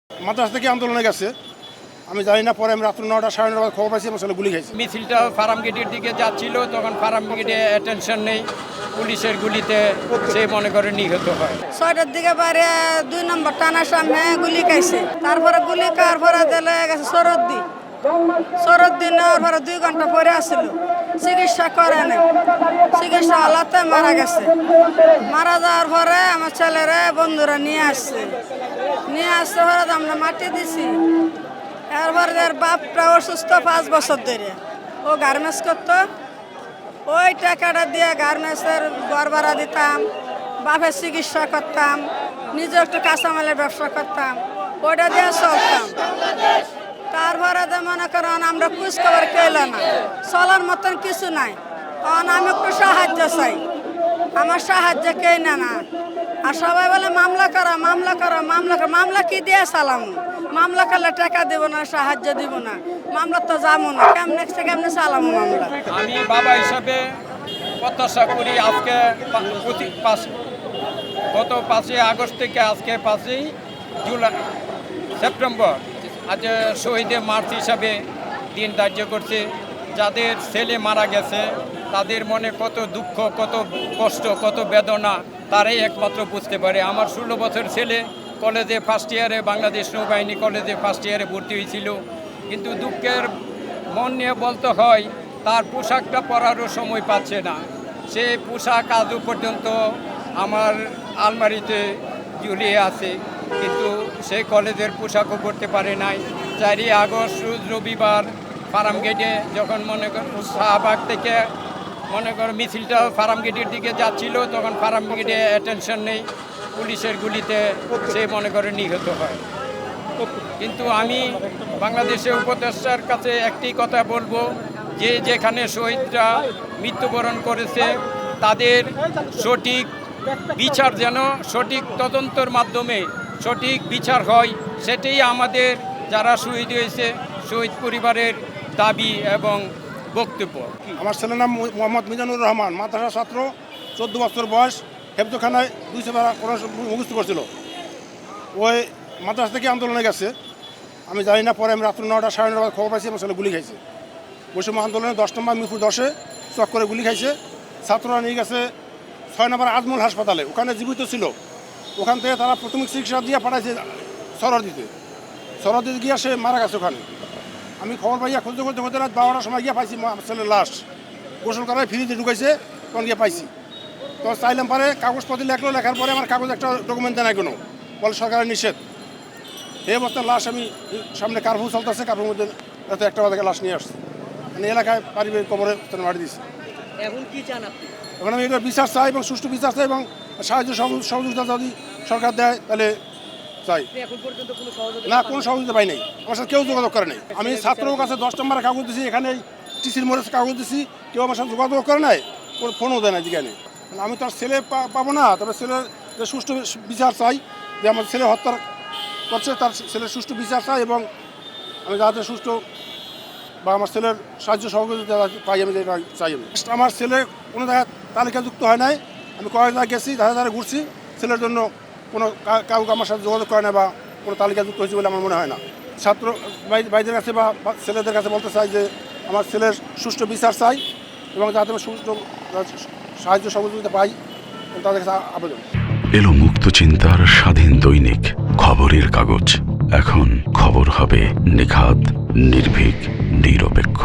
মাদ্রাসা থেকে আন্দোলনে গেছে, আমি জানি না। পরে আমি রাত্র 9টা 9:30 খবর পাইছি আমার ছেলে গুলি খাইছে। মিছিলটা ফার্ম গেটের দিকে যাচ্ছিল, তখন ফার্ম গেটে অ্যাটেনশন নেই, পুলিশের গুলিতে সে মনে করে নিহত হয়। 6টার দিকে বাইরে 2 নম্বর টানার সামনে গুলি খাইছে, তারপরে গুলি খাওয়ার পরে দিলে গেছে সরদ্দি নেওয়ার পরে 2 ঘন্টা পরে আসছিল, চিকিৎসা করে নাই, চিকিৎসা হলাতে মারা গেছে। মারা যাওয়ার পরে আমার ছেলেরা বন্ধুরা নিয়ে আসছে পরে আমরা মাটি দিছি। এরপরে এর বাপটা অসুস্থ 5 বছর ধরে, ও গার্মেন্টস করতো, ওই টাকাটা দিয়ে গার্মেন্টসের ঘর ভাড়া দিতাম, বাপের চিকিৎসা করতাম, নিজে একটু কাঁচামালের ব্যবসা করতাম, ওইটা দিয়ে চলতাম। তারপরে তো মনে করেন আমরা খোঁজ খবর কেল না, চলার মতন কিছু নাই। কারণ আমি একটু সাহায্য চাই, আমার সাহায্য কেই না। আর সবাই বলে মামলা করা। মামলা কি দিয়ে চালাম? মামলা করলে টাকা দেব না, সাহায্য দিব না, মামলা তো যাবো না, কেমনে চালামো মামলা? আমি বাবা হিসাবে প্রত্যাশা করি আজকে গত 5ই আগস্ট থেকে আজকে 5ই সেপ্টেম্বর আজ শহীদে মার্চ হিসাবে দিন ধার্য করছে। যাদের ছেলে মারা গেছে তাদের মনে কত দুঃখ, কত কষ্ট, কত বেদনা তারাই একমাত্র বুঝতে পারে। আমার 16 বছর ছেলে কলেজে ফার্স্ট ইয়ারে, বাংলাদেশ নৌবাহিনী কলেজে ফার্স্ট ইয়ারে ভর্তি হয়েছিল, কিন্তু দুঃখের মন নিয়ে বলতে হয় তার পোশাকটা পরারও সময় পাচ্ছে না। সে পোশাক আজও পর্যন্ত আমার আলমারিতে ঝুলিয়ে আছে, কিন্তু সে কলেজের পোশাকও পরতে পারে নাই। 4ই আগস্ট রবিবার ফার্ম গেটে যখন মনে কর শাহবাগ থেকে মনে কর মিছিলটা ফার্ম গেটের দিকে যাচ্ছিল, তখন ফার্ম গেটে অ্যাটেনশন নেই, পুলিশের গুলিতে সে মনে করে নিহত হয়। কিন্তু আমি বাংলাদেশের উপদেষ্টার কাছে একটি কথা বলবো, যে যেখানে শহীদরা মৃত্যুবরণ করেছে তাদের সঠিক বিচার যেন সঠিক তদন্তের মাধ্যমে সঠিক বিচার হয়, সেটাই আমাদের যারা শহীদ হয়েছে শহীদ পরিবারের দাবি এবং বক্তব্য। আমার ছেলের নাম মোহাম্মদ মিজানুর রহমান, মাদ্রাসা ছাত্র, 14 বছর বয়স, হেফজখানায় 200 বার কোরআন মুখস্থ করছিল। ওই মাদ্রাসা থেকে আন্দোলনে গেছে, আমি জানি না। পরে আমি রাত্র 9টা 9:30 খবর পাইছি আমার ছেলে গুলি খাইছে। ওই সময় আন্দোলনে 10 নম্বর মিরপুর 10-এ চক করে গুলি খাইছে। ছাত্ররা নিয়ে গেছে 6 নম্বর আজমল হাসপাতালে, ওখানে জীবিত ছিল। ওখান থেকে তারা প্রাথমিক চিকিৎসা দিয়ে পাঠাইছে সরদিতে গিয়ে সে মারা গেছে ওখানে। আমি খবর পাইয়া খুঁজতে রাত 12টার সময় গিয়ে পাইছি আমার ছেলের লাশ, গোসল করায় ফ্রিজে ঢুকাইছে, তখন গিয়ে পাইছি। তখন চাইলাম পরে কাগজপত্র লেখার পরে আমার কাগজ একটা ডকুমেন্ট দেয় না কোনো, বলে সরকারের নিষেধ। এই অবস্থায় লাশ আমি সামনে কার্ফু চলতেছে, কার্ফুর মধ্যে রাতে 1টা বাজে লাশ নিয়ে আসছি, মানে এলাকায় পারিবারিক কবরে মারি দিয়েছি। এখন কি চান আপনি? এখন আমি এটা বিচার চাই এবং সুষ্ঠু বিচার চাই এবং সাহায্য সহযোগিতা যদি সরকার দেয় তাহলে চাই। এখন পর্যন্ত কোনো সহযোগিতা না, কোনো সহযোগিতা পাই নাই, আমার সাথে কেউ যোগাযোগ করে নাই। আমি ছাত্রর কাছে 10 নম্বরের কাগজ দিছি, এখানে টিসির মোড়ে কাগজ দিছি, কেউ আমার সাথে যোগাযোগ করে নাই, কোনো ফোনও দেয় না যেখানে। আমি তার ছেলে পাবো না, তবে ছেলের যে সুষ্ঠু বিচার চাই, যে আমার ছেলে হত্যা করছে তার ছেলের সুষ্ঠু বিচার চাই, এবং আমি যাতে সুষ্ঠু বা আমার ছেলের সাহায্য সহযোগিতা পাই আমি চাই। আমার ছেলে কোনো জায়গায় তালিকাযুক্ত হয় নাই, আমি কয়েক জায়গায় গেছি, ধারে ঘুরছি, ছেলের জন্য কোনো কাউকে আমার সাথে যোগাযোগ করে না বা কোনো তালিকাযুক্ত হয়েছে বলে আমার মনে হয় না। ছাত্র ভাইদের কাছে বা ছেলেদের কাছে বলতে চাই যে আমার ছেলের সুষ্ঠু বিচার চাই এবং যাতে আমি সুষ্ঠু সাহায্য সহযোগিতা পাই, তাদের কাছে আবেদন। এলো মুক্ত চিন্তার স্বাধীন দৈনিক খবরের কাগজ। এখন খবর হবে নিখাত, নির্ভীক, নিরপেক্ষ।